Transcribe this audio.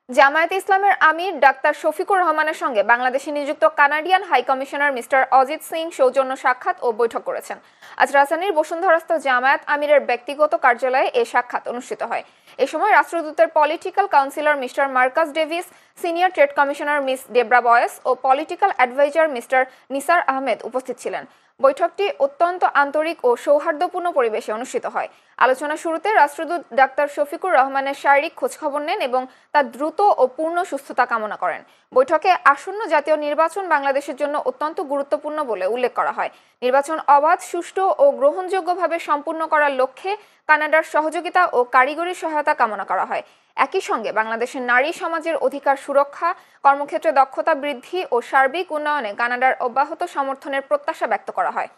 জামায়াতে ইসলামের আমির ডাক্তার শফিকুর রহমানের সঙ্গে বাংলাদেশে নিযুক্ত Canadian high commissioner mister Ajit Singh সৌজন্য সাক্ষাৎ ও বৈঠক করেছেন। আজ রাজধানীর বসুন্ধরাস্থ জামায়াত আমিরের ব্যক্তিগত কার্যালয়ে এই সাক্ষাৎ অনুষ্ঠিত হয়। এ সময় রাষ্ট্রদূতের political councillor mister Marcus Davis, senior trade commissioner miss Debra Boyce ও political adviser mister Nisar Ahmed উপস্থিত ছিলেন। বৈঠকটি অত্যন্ত আন্তরিক ও সৌহার্দ্যপূর্ণ পরিবেশে অনুষ্ঠিত হয়। আলোচনা শুরুতে রাষ্ট্রদূত ডাক্তার শফিকুর রহমানের শারীরিক খোঁজখবর নেন এবং তার দ্রুত ও পূর্ণ সুস্থতা কামনা করেন। বৈঠকে আসন্ন জাতীয় নির্বাচন বাংলাদেশের জন্য অত্যন্ত গুরুত্বপূর্ণ বলে উল্লেখ করা হয়। নির্বাচন অবাধ, সুষ্ঠু ও গ্রহণযোগ্যভাবে সম্পূর্ণ করার লক্ষ্যে কানাডার সহযোগিতা ও কারিগরি সহায়তা কামনা করা হয়। একই সঙ্গে বাংলাদেশের নারী সমাজের অধিকার সুরক্ষা, কর্মক্ষেত্রে দক্ষতা বৃদ্ধি ও সার্বিক উন্নয়নে কানাডার অব্যাহত সমর্থনের প্রত্যাশা ব্যক্ত করা হয়।